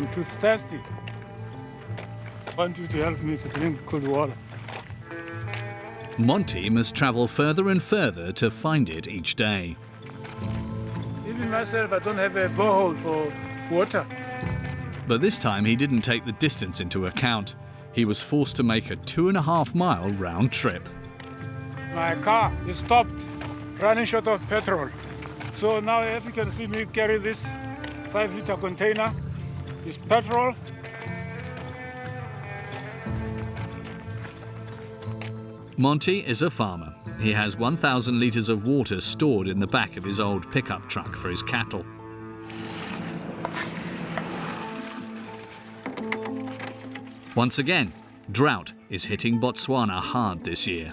I'm too thirsty. I want you to help me to drink cold water. Monty must travel further and further to find it each day. Even myself, I don't have a borehole for water. But this time he didn't take the distance into account. He was forced to make a 2.5-mile round trip. My car is stopped, running short of petrol. So now, as you can see me carry this 5-liter container, it's petrol. Monty is a farmer. He has 1,000 litres of water stored in the back of his old pickup truck for his cattle. Once again, drought is hitting Botswana hard this year.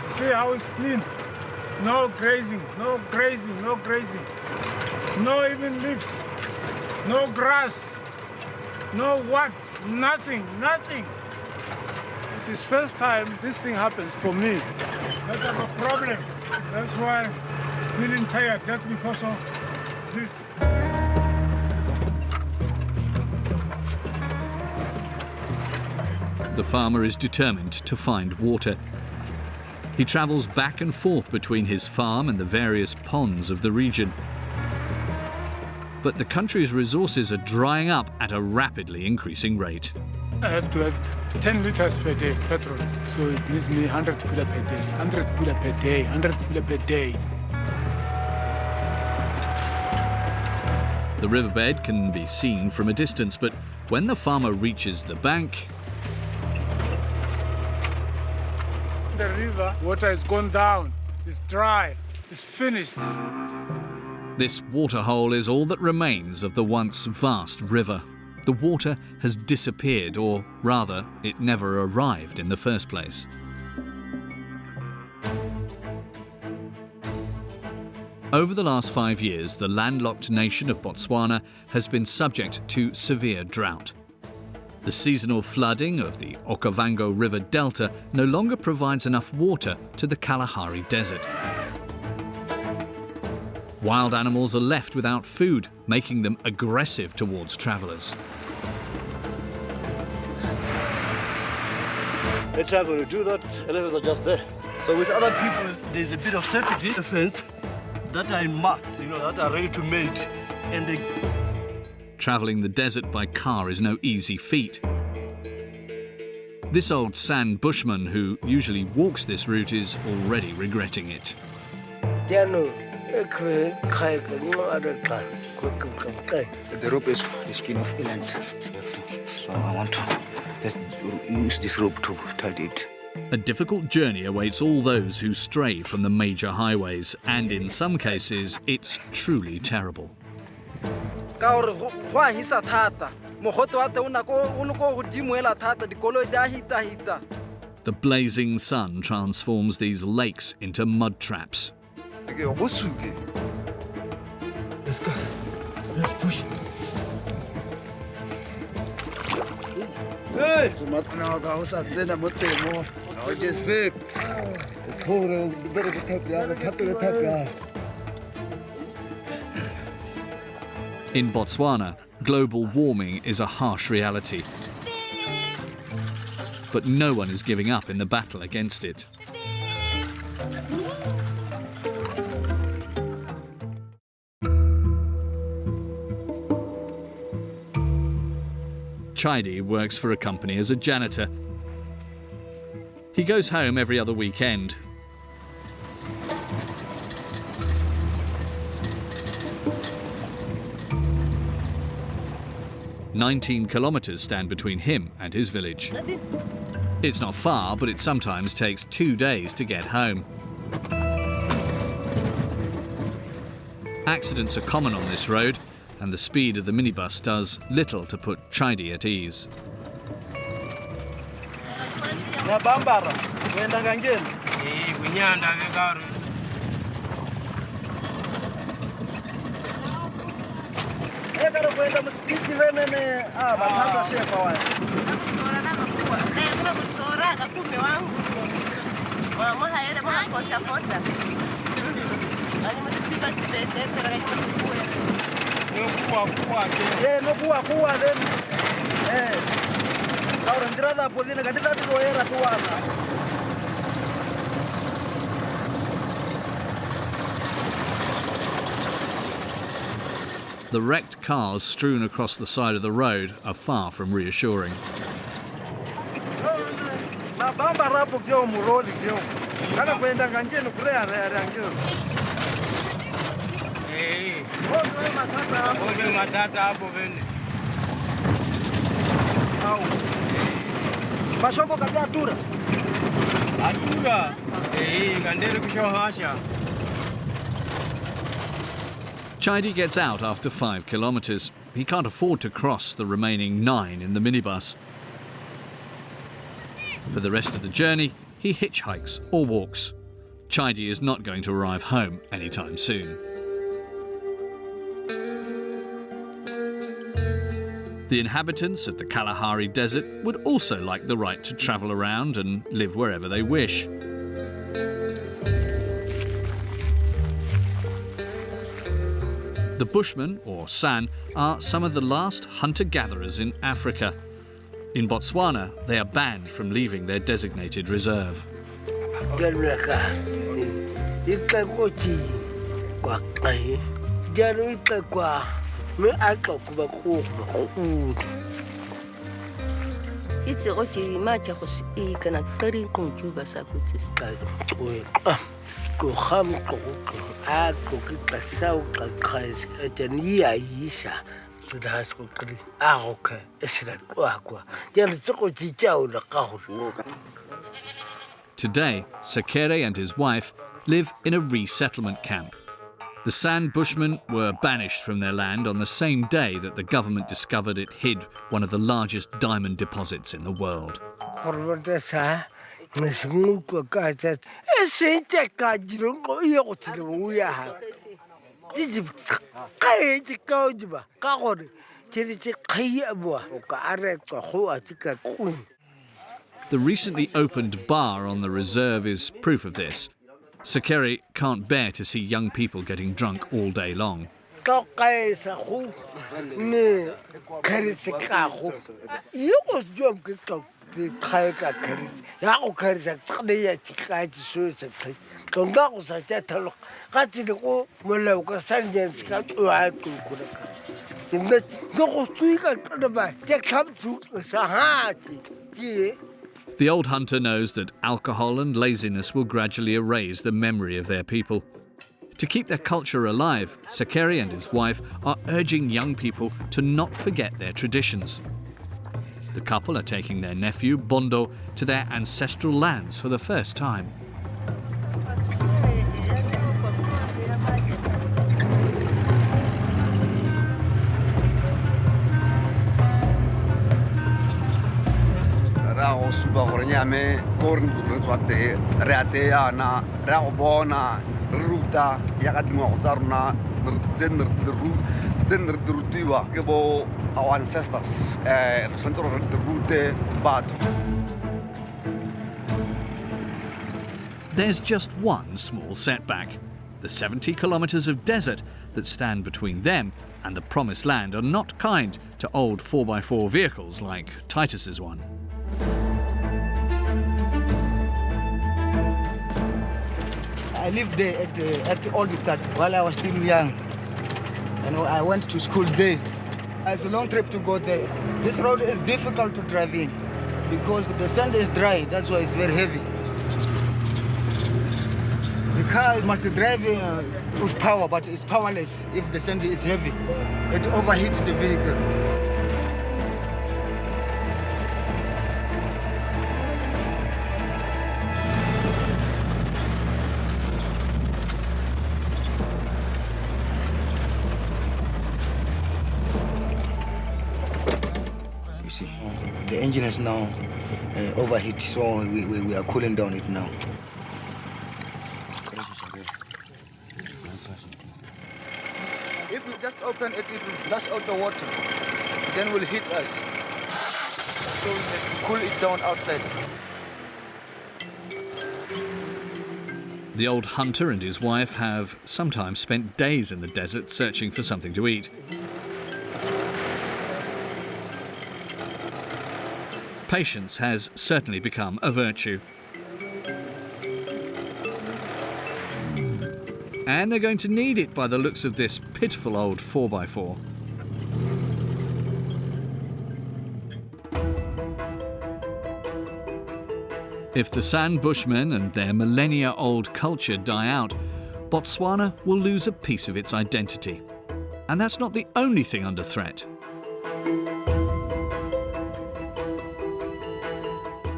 See how it's clean. No grazing, no grazing, no grazing. No even leaves, no grass, no what, nothing, nothing. It is first time this thing happens for me. That's a problem. That's why I'm feeling tired, just because of this. The farmer is determined to find water. He travels back and forth between his farm and the various ponds of the region. But the country's resources are drying up at a rapidly increasing rate. I have to have 10 liters per day petrol, so it needs me 100 kula per day, 100 kula per day, 100 kula per day. The riverbed can be seen from a distance, but when the farmer reaches the bank, The river water has gone down, it's dry, it's finished. this waterhole is all that remains of the once vast river. The water has disappeared, or rather, it never arrived in the first place. Over the last 5 years, the landlocked nation of Botswana has been subject to severe drought. The seasonal flooding of the Okavango River Delta no longer provides enough water to the Kalahari Desert. Wild animals are left without food, making them aggressive towards travellers. They travel to do that, elephants are just there. So with other people, there's a bit of safety defense that are in mats, that are ready to mate, and they... Travelling the desert by car is no easy feat. This old San bushman, who usually walks this route, is already regretting it. The rope is the skin of eland, so I want to just use this rope to tight it. A difficult journey awaits all those who stray from the major highways, and in some cases, it's truly terrible. The blazing sun transforms these lakes into mud traps. Let's go. Let's push. Hey! In Botswana, global warming is a harsh reality. But no one is giving up in the battle against it. Chidi works for a company as a janitor. He goes home every other weekend. "19 kilometres stand between him and his village. It's not far, but it sometimes takes 2 days to get home. Accidents are common on this road, and the speed of the minibus does little to put Chidi at ease. The wrecked cars strewn across the side of the road are far from reassuring. Chaidi gets out after 5 kilometres. He can't afford to cross the remaining 9 in the minibus. For the rest of the journey, he hitchhikes or walks. Chaidi is not going to arrive home anytime soon. The inhabitants of the Kalahari Desert would also like the right to travel around and live wherever they wish. The Bushmen, or San, are some of the last hunter-gatherers in Africa. In Botswana, they are banned from leaving their designated reserve. Today, Sekere and his wife live in a resettlement camp. The San Bushmen were banished from their land on the same day that the government discovered it hid one of the largest diamond deposits in the world. The recently opened bar on the reserve is proof of this. Sekere can't bear to see young people getting drunk all day long. The old hunter knows that alcohol and laziness will gradually erase the memory of their people. To keep their culture alive, Sekere and his wife are urging young people to not forget their traditions. The couple are taking their nephew, Bondo, to their ancestral lands for the first time. Our ancestors, There's just one small setback. The 70 kilometres of desert that stand between them and the promised land are not kind to old 4x4 vehicles like Titus's one. I lived there at the old Itsat while I was still young. And I went to school there. It's a long trip to go there. This road is difficult to drive in because the sand is dry, that's why it's very heavy. The car must drive with power, but it's powerless if the sand is heavy. It overheats the vehicle. The engine has now overheat, so we are cooling down it now. If we just open it, it will flush out the water. Then will hit us. So we can cool it down outside. The old hunter and his wife have sometimes spent days in the desert searching for something to eat. Patience has certainly become a virtue. And they're going to need it by the looks of this pitiful old 4x4. If the San Bushmen and their millennia-old culture die out, Botswana will lose a piece of its identity. And that's not the only thing under threat.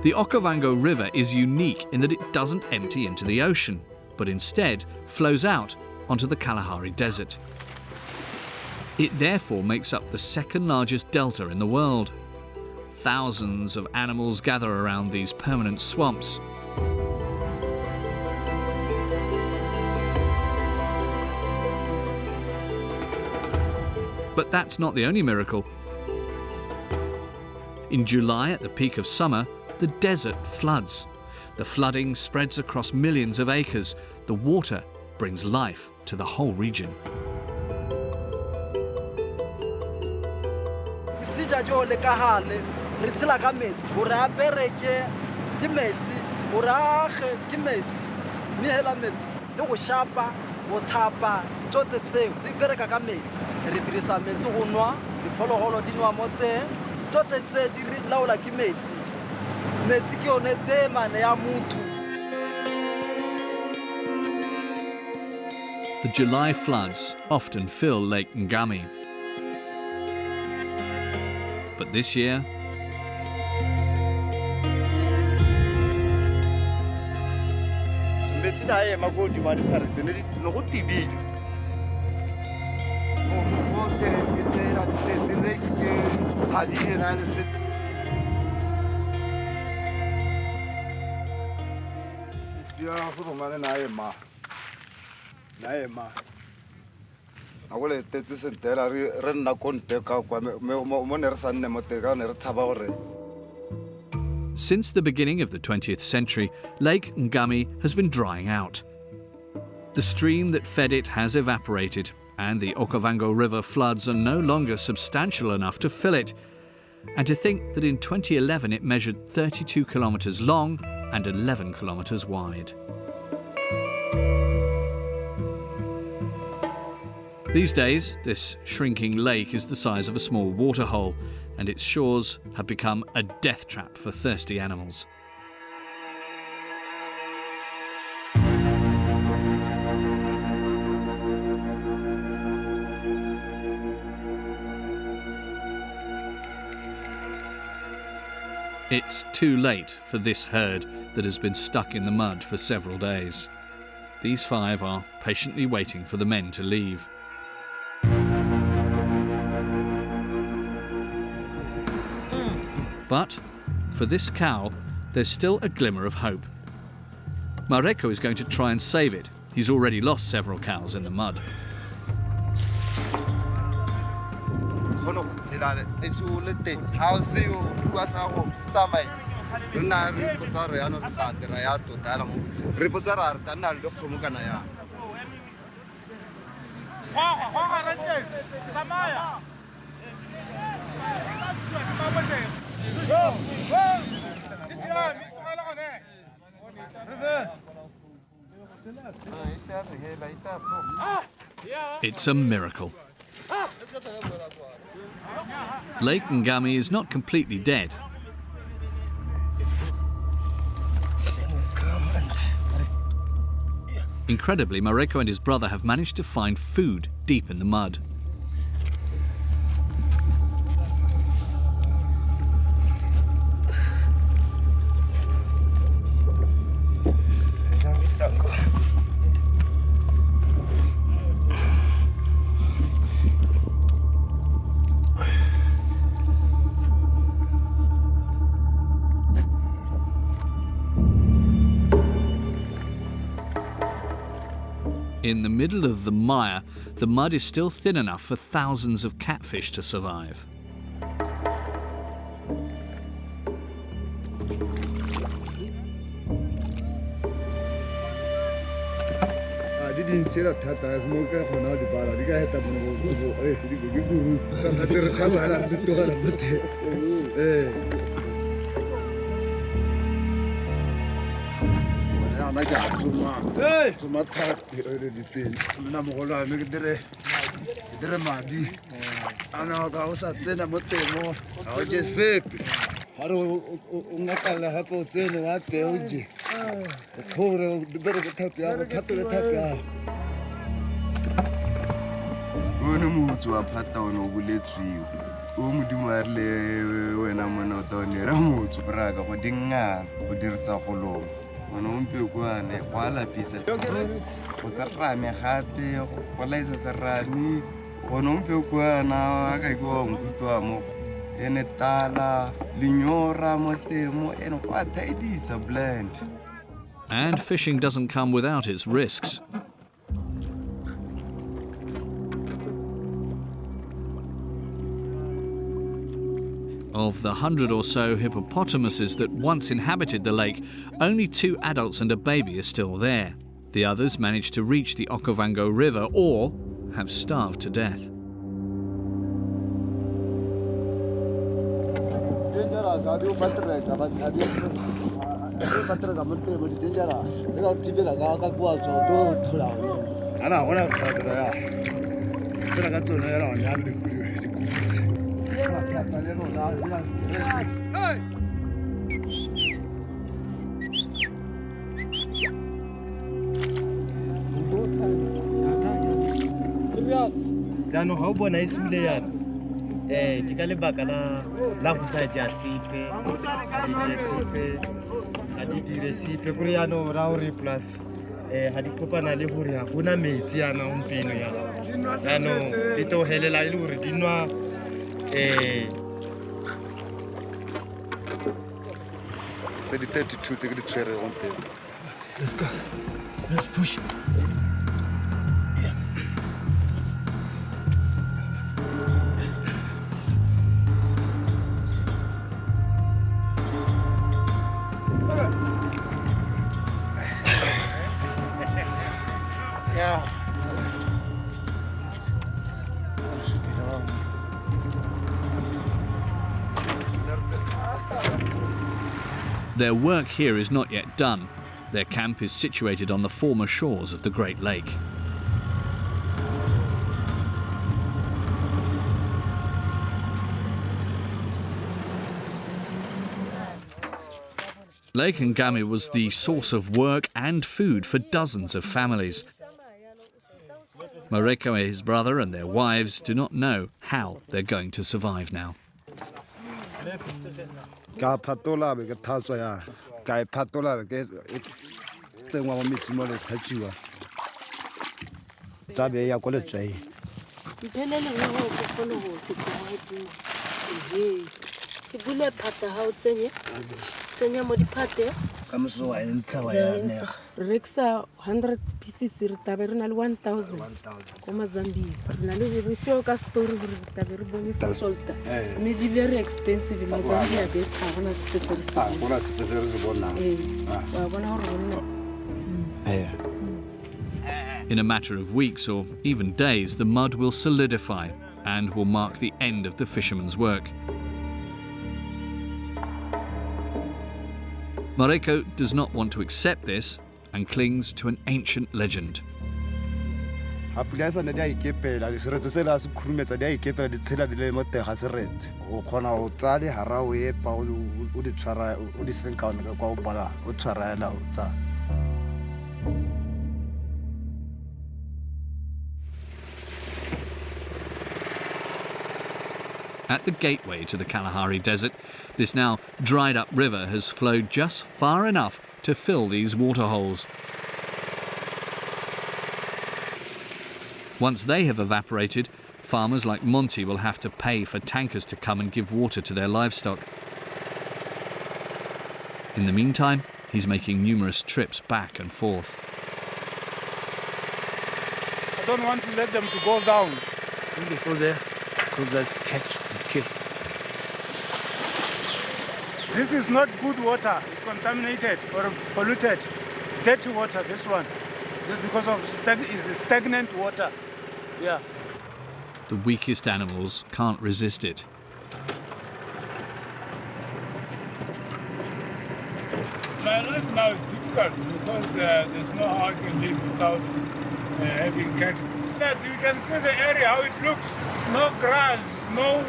The Okavango River is unique in that it doesn't empty into the ocean, but instead flows out onto the Kalahari Desert. It therefore makes up the second largest delta in the world. Thousands of animals gather around these permanent swamps. But that's not the only miracle. In July, at the peak of summer, the desert floods. The flooding spreads across millions of acres. The water brings life to the whole region. The July floods often fill Lake Ngami. But this year, since the beginning of the 20th century, Lake Ngami has been drying out. The stream that fed it has evaporated, and the Okavango River floods are no longer substantial enough to fill it. And to think that in 2011 it measured 32 kilometres long and 11 kilometres wide. These days, this shrinking lake is the size of a small waterhole, and its shores have become a death trap for thirsty animals. It's too late for this herd that has been stuck in the mud for several days. These 5 are patiently waiting for the men to leave. But for this cow, there's still a glimmer of hope. Mareko is going to try and save it. He's already lost several cows in the mud. It's a miracle. Lake Ngami is not completely dead. Incredibly, Mareko and his brother have managed to find food deep in the mud. In the middle of the mire, the mud is still thin enough for thousands of catfish to survive. tshela thata a se mo ka gona di bala di ka heta mo di guru ka tsere thabala re togela mothe ana ka tsoma thata le diteng nna mogolo a me ke dire madi ana ka o sa tsena mo temo a o je sepe hare o ngakala hape o tsene wa pe o je khore di bere ke thapi ya phatole thapi ya Ono motho wa phata ono o boletswego o modimo a rile wena mona o taonera motho braka go dingala go dirisa golong ono mpe kwane go a lapisa go serame gape go laisa serame ono mpe kwana a ka ikoa nkutwa mo ene tala linyora mo temo ene go a thaidisa blend. And fishing doesn't come without its risks. Of the 100 or so hippopotamuses that once inhabited the lake, only 2 adults and a baby are still there. The others managed to reach the Okavango River or have starved to death. Jano ha o bona e sule yana ke ka lebaka la go sa ja sepe di je sepe ga di dire sepe gore yana ra o re plus ha di kopana le gore ga gona metsi yana ompeno ya jano le to helela ile gore di nwa tse di 32 tse ke di tshwere ompeno. Let's go. Let's push. Their work here is not yet done. Their camp is situated on the former shores of the Great Lake. Lake Ngami was the source of work and food for dozens of families. Mareko and his brother and their wives do not know how they're going to survive now. Ka phatola be ke thatswa ya ka e phatola be ke tsengwa mo metsi mo le thatsiwa tsa be ya go le tsai mpelele go go kgone go ke ke bule phata ha o tsenya mo diphate ka moso wa ntsha wa ya ne reksa 100 pieces re tabe re na le 1000 ko Mozambique re na le re show ka story re tabe re bone sa solta me di very expensive Mozambique be ga bona special sa bona special se bona wa bona gore In a matter of weeks or even days, the mud will solidify and will mark the end of the fisherman's work. Mareko does not want to accept this and clings to an ancient legend. Apilasa na dia ikepela le seretse se la se khurumetsa dia ikepela di tshela di le mo teng ga seretse o khona o tsale hara o epa o di tshwara o di senka ona kwa o bala o tshwaraela o tsa. At the gateway to the Kalahari Desert, this now dried-up river has flowed just far enough to fill these waterholes. Once they have evaporated, farmers like Monty will have to pay for tankers to come and give water to their livestock. In the meantime, he's making numerous trips back and forth. I don't want to let them to go down in the field there, because that's catch and kill. This is not good water. It's contaminated or polluted. Dirty water, this one. just because of stagnant water. Yeah. The weakest animals can't resist it. My life now is difficult because there's no how I can live without having cattle. Yeah, you can see the area, how it looks. No grass, no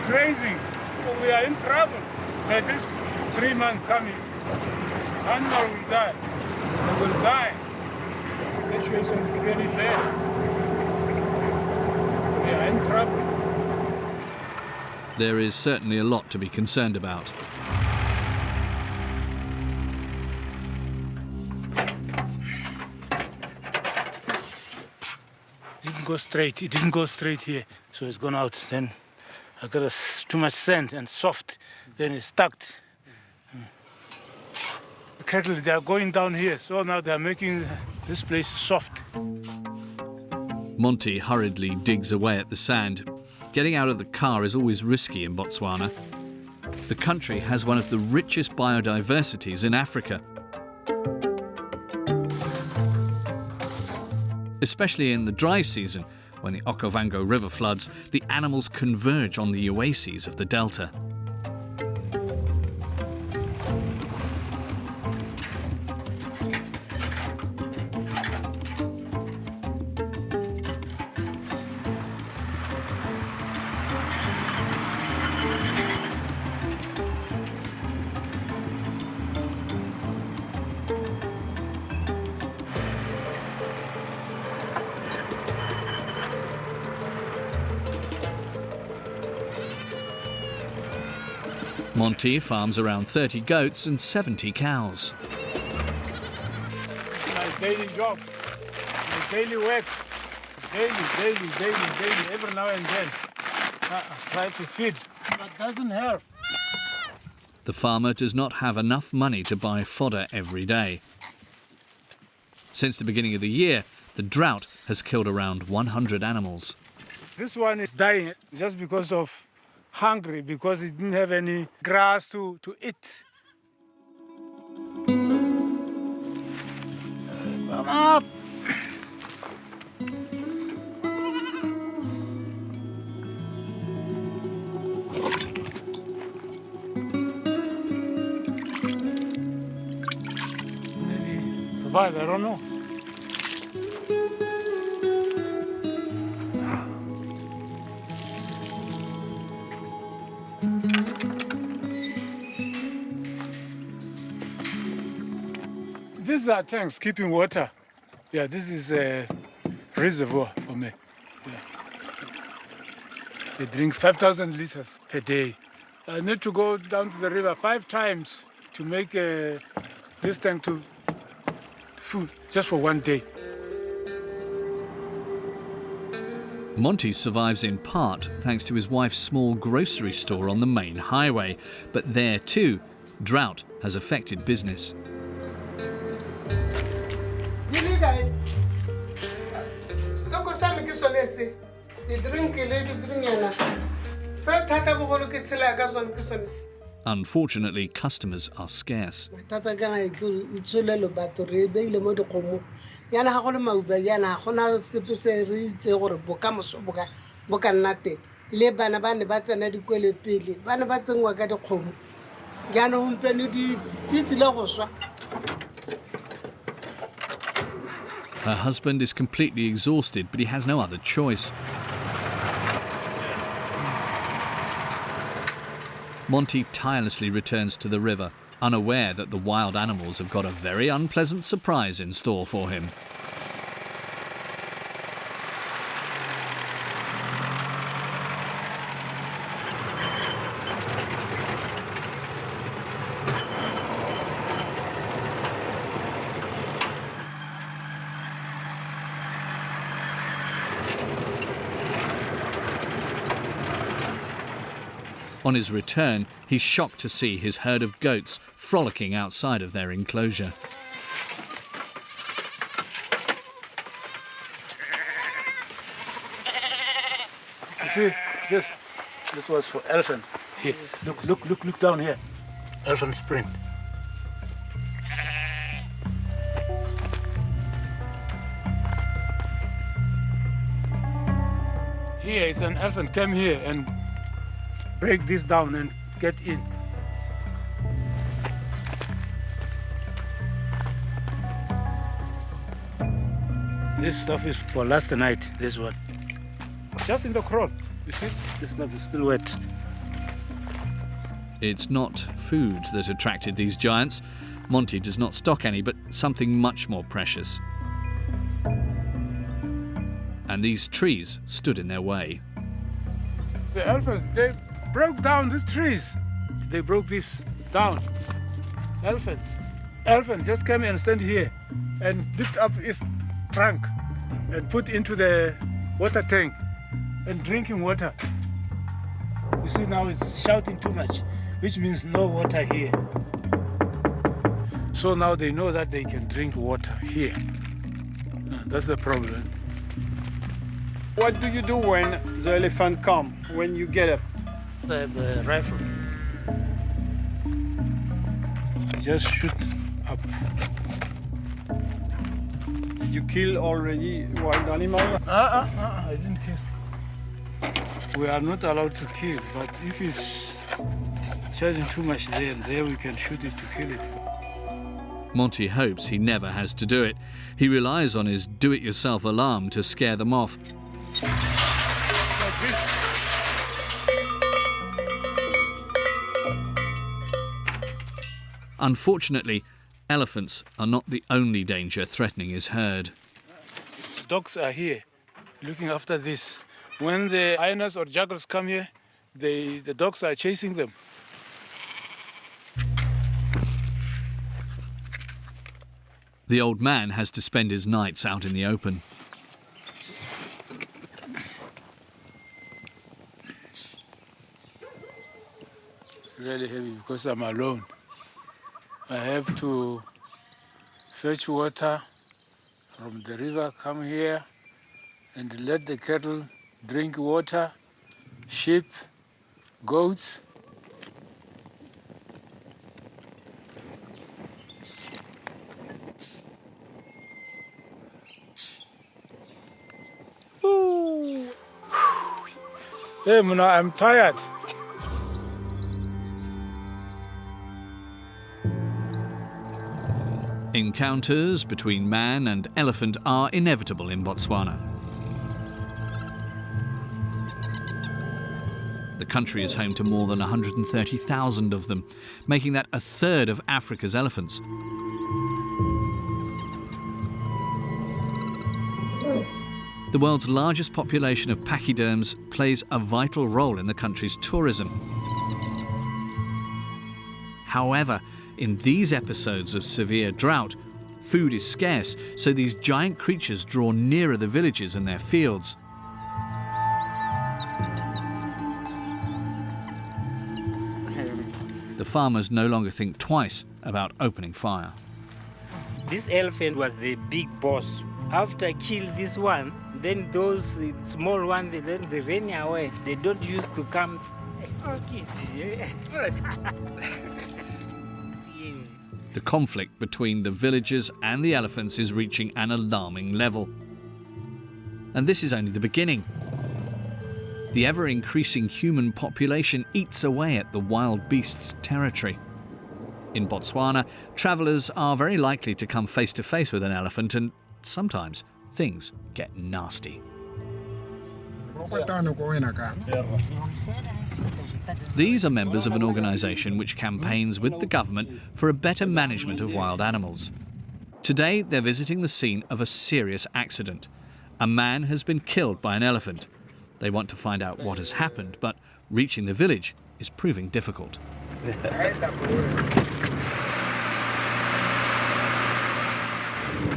grazing. We are in trouble. This 3 months coming, animal will die. They will die. The situation is really bad. We are in trouble. There is certainly a lot to be concerned about. Go straight. It didn't go straight here, so it's gone out. Then I got too much sand and soft. Then it's stuck. The cattle, they are going down here, so now they are making this place soft. Monty hurriedly digs away at the sand. Getting out of the car is always risky in Botswana. The country has one of the richest biodiversities in Africa. Especially in the dry season, when the Okavango River floods, the animals converge on the oases of the delta. Monty farms around 30 goats and 70 cows. My daily job, my daily work, daily, every now and then. I try to feed, but doesn't help. The farmer does not have enough money to buy fodder every day. Since the beginning of the year, the drought has killed around 100 animals. This one is dying just because of hungry, because it didn't have any grass to eat. Come up! Maybe survive, I don't know. These are tanks keeping water. Yeah, this is a reservoir for me. Yeah. They drink 5,000 liters per day. I need to go down to the river 5 times to make this tank to food, just for 1 day. Monty survives in part thanks to his wife's small grocery store on the main highway. But there too, drought has affected business. Unfortunately, customers are scarce. Her husband is completely exhausted, but he has no other choice. Monty tirelessly returns to the river, unaware that the wild animals have got a very unpleasant surprise in store for him. On his return, he's shocked to see his herd of goats frolicking outside of their enclosure. You see, this was for elephant. Here, look down here. Elephant sprint. Here is an elephant. Come here and break this down and get in. This stuff is for last night, this one. Just in the crop. You see, this stuff is still wet. It's not food that attracted these giants. Monty does not stock any, but something much more precious. And these trees stood in their way. The elephants, they broke down these trees. They broke this down. Elephants. Elephant just came and stand here and lift up its trunk and put into the water tank and drinking water. You see now it's shouting too much, which means no water here. So now they know that they can drink water here. That's the problem. What do you do when the elephant come, when you get up? The rifle. Just shoot up. Did you kill already wild animal? I didn't kill. We are not allowed to kill, but if it's charging too much there we can shoot it to kill it. Monty hopes he never has to do it. He relies on his do-it-yourself alarm to scare them off. Unfortunately, elephants are not the only danger threatening his herd. Dogs are here looking after this. When the hyenas or jackals come here, the dogs are chasing them. The old man has to spend his nights out in the open. It's really heavy because I'm alone. I have to fetch water from the river, come here and let the cattle drink water, sheep, goats. Hey, Muna, I'm tired. Encounters between man and elephant are inevitable in Botswana. The country is home to more than 130,000 of them, making that a third of Africa's elephants. The world's largest population of pachyderms plays a vital role in the country's tourism. However, in these episodes of severe drought, food is scarce, so these giant creatures draw nearer the villages and their fields. The farmers no longer think twice about opening fire. This elephant was the big boss. After I kill this one, then those small ones, then they run away. They don't used to come. The conflict between the villagers and the elephants is reaching an alarming level. And this is only the beginning. The ever-increasing human population eats away at the wild beasts' territory. In Botswana, travellers are very likely to come face to face with an elephant, and sometimes things get nasty. These are members of an organisation which campaigns with the government for a better management of wild animals. Today, they're visiting the scene of a serious accident. A man has been killed by an elephant. They want to find out what has happened, but reaching the village is proving difficult.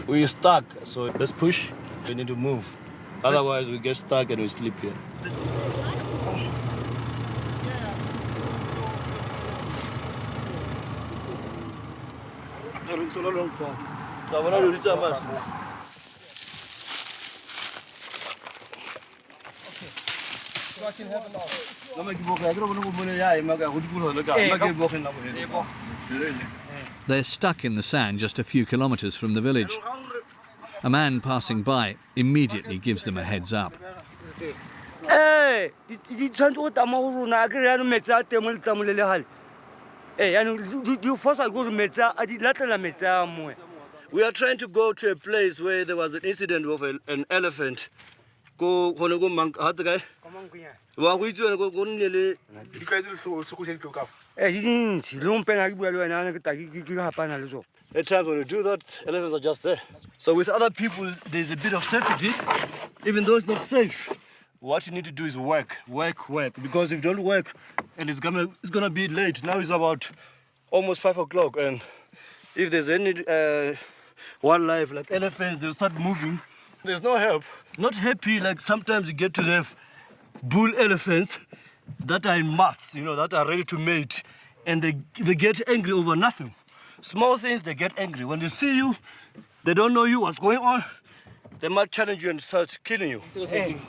We're stuck, so let's push. We need to move. Otherwise, we get stuck and we sleep here. They're stuck in the sand just a few kilometres from the village. A man passing by immediately gives them a heads up. di tshwanetse go tama go rona ke re yaanong metsi a teng mo letlamo le legale yaanong di fosa ke gore metsi a di latela metsi a moe. We are trying to go to a place where there was an incident of an elephant. Go mang hata guy. Wa go itse go nnele di dintsi le mpena ke bua le wena ke gapana le tsone. At times when you do that, elephants are just there. So with other people, there's a bit of safety, even though it's not safe. What you need to do is work. Because if you don't work, and it's gonna be late. Now it's about almost 5 o'clock, and if there's any wildlife like elephants, they'll start moving. There's no help. Not happy. Like sometimes you get to have bull elephants that are in mass, that are ready to mate, and they get angry over nothing. Small things, they get angry. When they see you, they don't know you, what's going on. They might challenge you and start killing you. Working,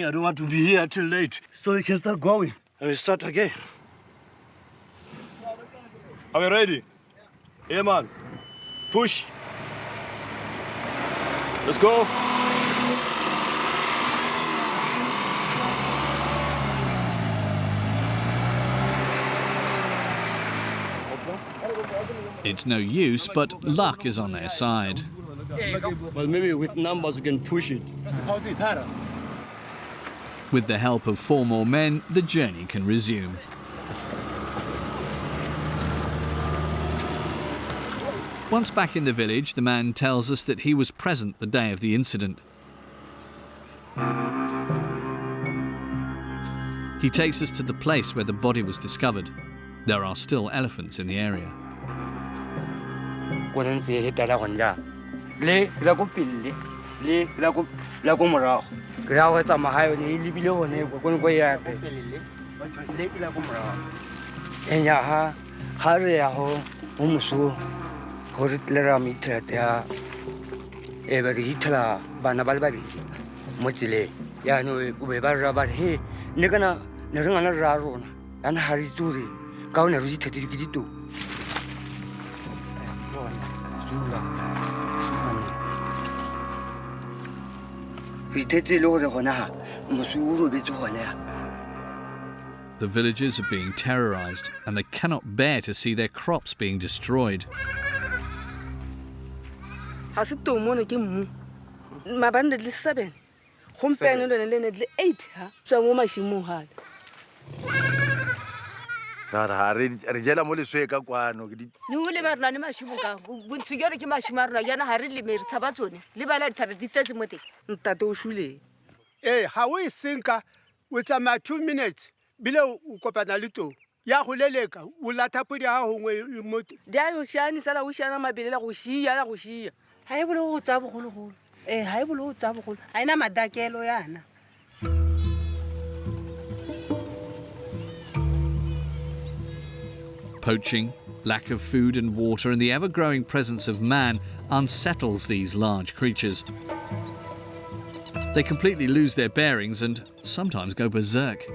I don't want to be here till late, so you can start going and we start again. Are we ready? Yeah, man. Push. Let's go. It's no use, but luck is on their side. Well, maybe with numbers you can push it. With the help of 4 more men, the journey can resume. Once back in the village, the man tells us that he was present the day of the incident. He takes us to the place where the body was discovered. There are still elephants in the area. The villagers are being terrorized and they cannot bear to see their crops being destroyed. How we think with 2 minutes below Ukopanalito, Yahuleka, Ulatapudi, Diao Shani Sala Ushana Mabila Rushia, Rushia. I will Tabul, I will Tabul. I am a Dakeloyana. Poaching, lack of food and water, and the ever-growing presence of man unsettles these large creatures. They completely lose their bearings and sometimes go berserk.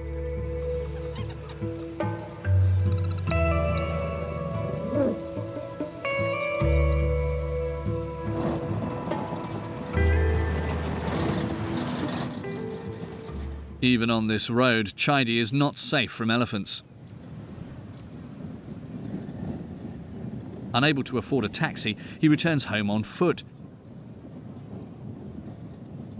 Even on this road, Chaidi is not safe from elephants. Unable to afford a taxi, he returns home on foot.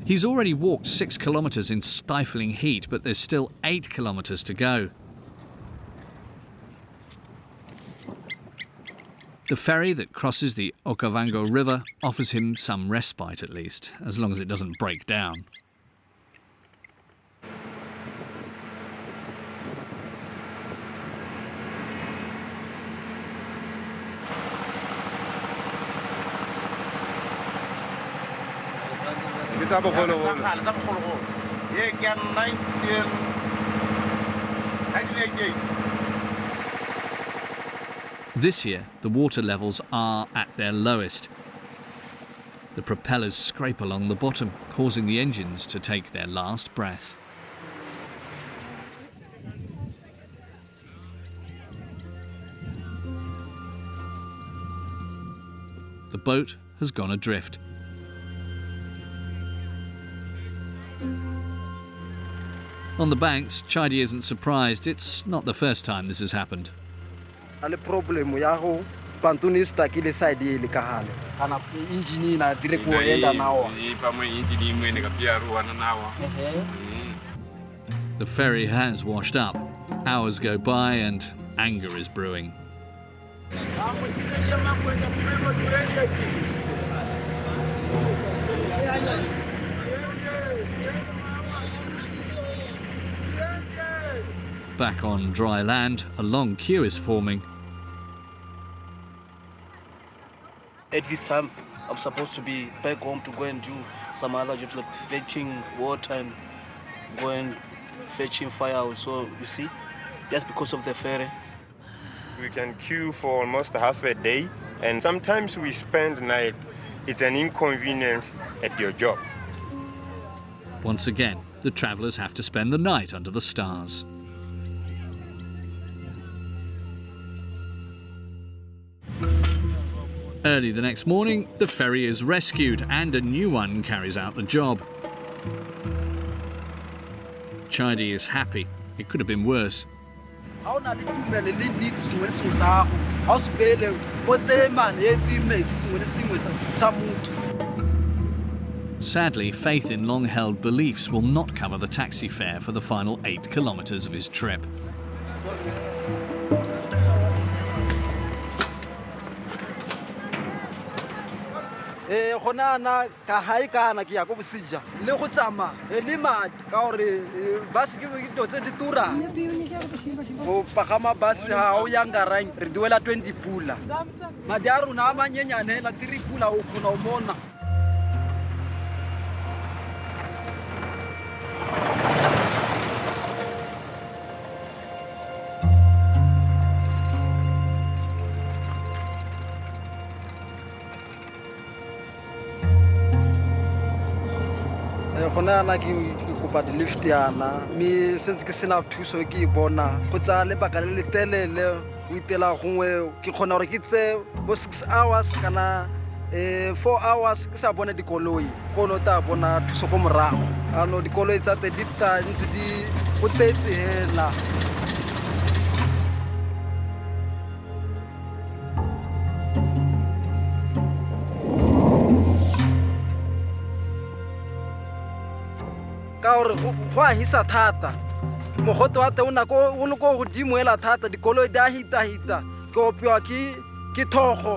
He's already walked 6 kilometers in stifling heat, but there's still 8 kilometers to go. The ferry that crosses the Okavango River offers him some respite at least, as long as it doesn't break down. This year, the water levels are at their lowest. The propellers scrape along the bottom, causing the engines to take their last breath. The boat has gone adrift. On the banks, Chidi isn't surprised. It's not the first time this has happened. Ale problem ya go pantuni stakile side ile ka hale kana engine na dire ko enda nawo The ferry has washed up. Hours go by and anger is brewing. Back on dry land, a long queue is forming. At this time, I'm supposed to be back home to go and do some other jobs like fetching water and going fetching fire. So you see, just because of the ferry. We can queue for almost half a day, and sometimes we spend night. It's an inconvenience at your job. Once again, the travellers have to spend the night under the stars. Early the next morning, the ferry is rescued and a new one carries out the job. Chidi is happy. It could have been worse. Sadly, faith in long-held beliefs will not cover the taxi fare for the final 8 kilometres of his trip. gona na ka hae kana ke ya go bosija le go tsama le madi ka gore bus ke dilo tse di tura go pagama bus ha o ya ngarang re duela 20 pula madi a rona a manyenyane la 3 pula o khona o mona. Gona na ke kopa di lift yana me since ke sena thuso ke bona go tsa le baka le telele o itela gongwe ke khona gore ke tse bo 6 hours kana 4 hours ke sa bona dikoloi kono ta bona thuso go morago ano dikoloi tsa te di ta ntse di go tetse hela. Ka gore go a hisa thata mogote wa te o nako o le go godimo hela thata dikoloi di a hita ke opiwa ke thogo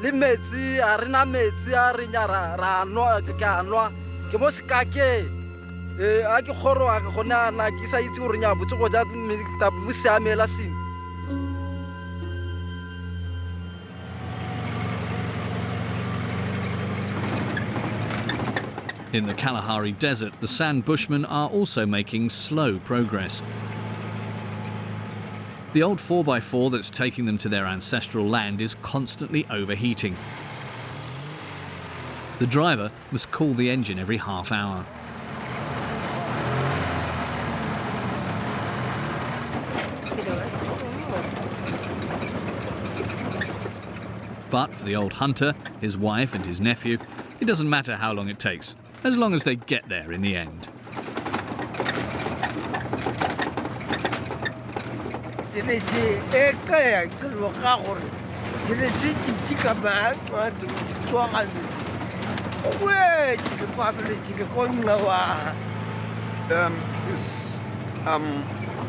le metsi a rena metsi a re nya ra nwa ke a nwa ke mo sekake a ke khoro a gona na ke sa itse gore nya botse go ja ta busiamela sini. In the Kalahari Desert, the San Bushmen are also making slow progress. The old 4x4 that's taking them to their ancestral land is constantly overheating. The driver must cool the engine every half hour. But for the old hunter, his wife and his nephew, it doesn't matter how long it takes, as long as they get there in the end.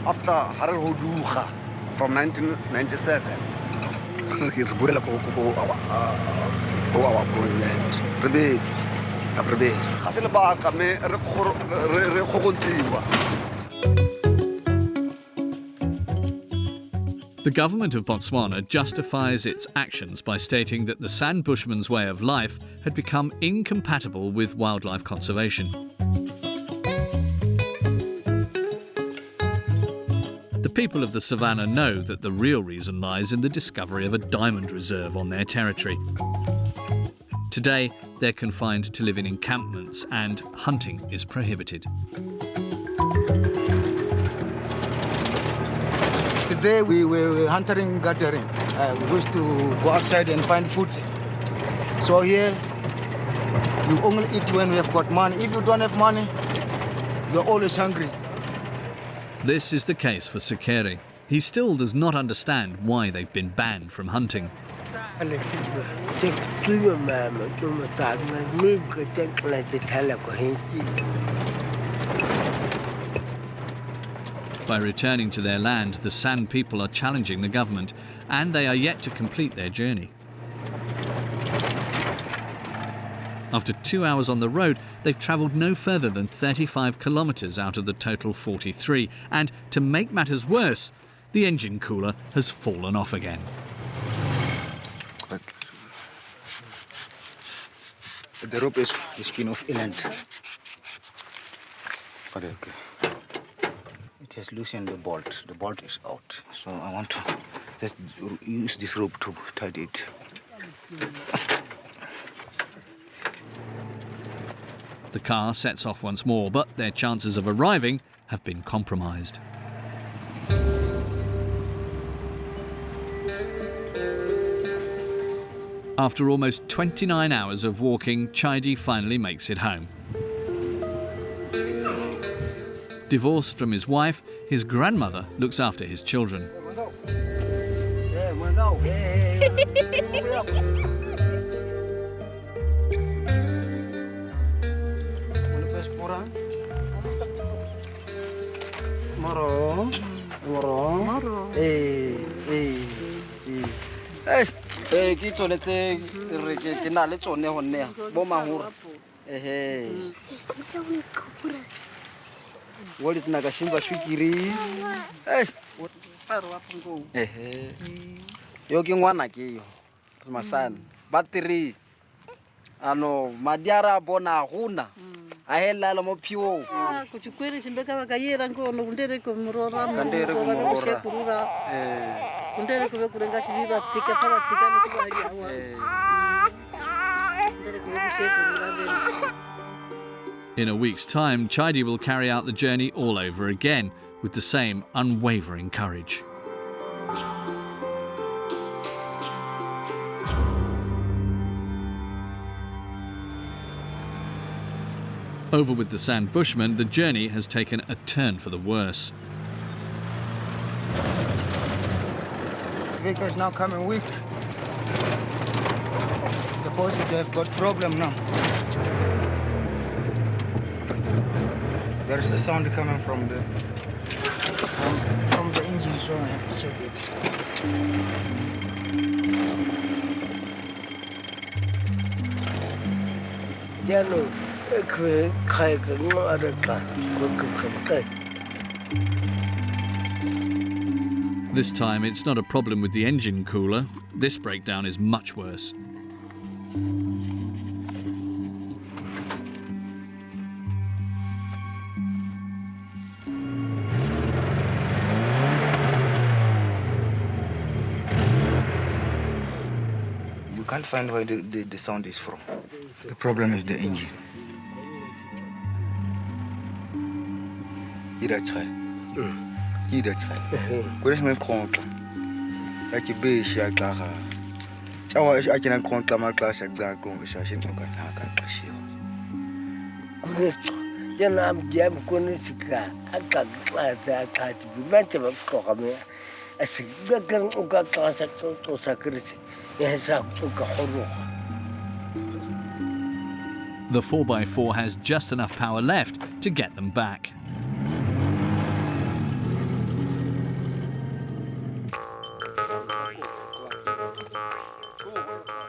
After Harar Hoduha from 1997. The government of Botswana justifies its actions by stating that the San Bushman's way of life had become incompatible with wildlife conservation. The people of the savannah know that the real reason lies in the discovery of a diamond reserve on their territory. Today, they're confined to live in encampments and hunting is prohibited. Today we were hunting gathering. We used to go outside and find food. So here, you only eat when you have got money. If you don't have money, you're always hungry. This is the case for Sekere. He still does not understand why they've been banned from hunting. By returning to their land, the San people are challenging the government, and they are yet to complete their journey. After 2 hours on the road, they've travelled no further than 35 kilometres out of the total 43, and to make matters worse, the engine cooler has fallen off again. The rope is skin of inland. Okay. It has loosened the bolt. The bolt is out. So I want to just use this rope to tighten it. The car sets off once more, but their chances of arriving have been compromised. After almost 29 hours of walking, Chaidi finally makes it home. Divorced from his wife, his grandmother looks after his children. Ke tsone tse ke na le tsone go nne bo mahura wo le tsena ka shimba shukiri yo ke ngwana ke yo masana ba 3 ano madiara bona guna a hela la mo phiwo ku chikwere chimbeka bakayera ngono kundere ko murora kandere ko murora kundere ko kurenga chiviva tika para tika no kubali awa kundere ko kushekura. In a week's time, Chaidi will carry out the journey all over again with the same unwavering courage. Over with the San Bushmen, the journey has taken a turn for the worse. The vehicle is now coming weak. Suppose they have got problem now. There is a sound coming from the engine, so I have to check it. Yellow. This time it's not a problem with the engine cooler. This breakdown is much worse. You can't find where the sound is from. The problem is the engine. Ida try. Kweles nge kontra. Ake be sha klaga. Tsawa ake na kontra ma klasa tsa kongo sha shingo ka taka kashiwa. Kunesto. Yana am diam kunesika aka klasa aka bimate ba tloga me. Ase ga kan o ka klasa to sakrisi. Yesa to ka khoroga. The 4x4 has just enough power left to get them back.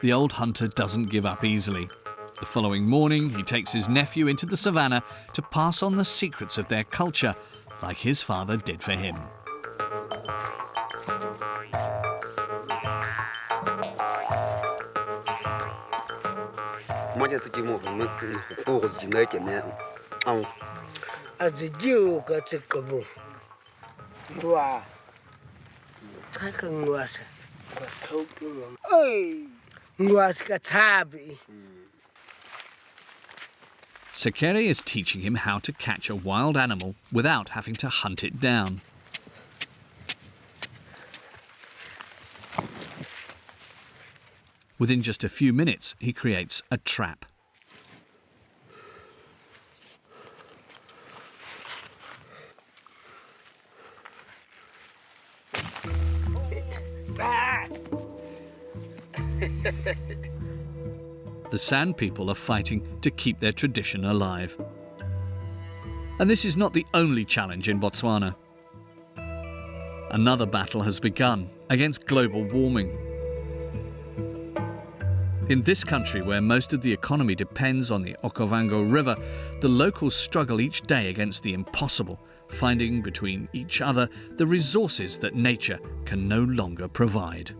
The old hunter doesn't give up easily. The following morning, he takes his nephew into the savannah to pass on the secrets of their culture, like his father did for him. Sekere is teaching him how to catch a wild animal without having to hunt it down. Within just a few minutes, he creates a trap. The San people are fighting to keep their tradition alive. And this is not the only challenge in Botswana. Another battle has begun against global warming. In this country, where most of the economy depends on the Okavango River, the locals struggle each day against the impossible, finding between each other the resources that nature can no longer provide.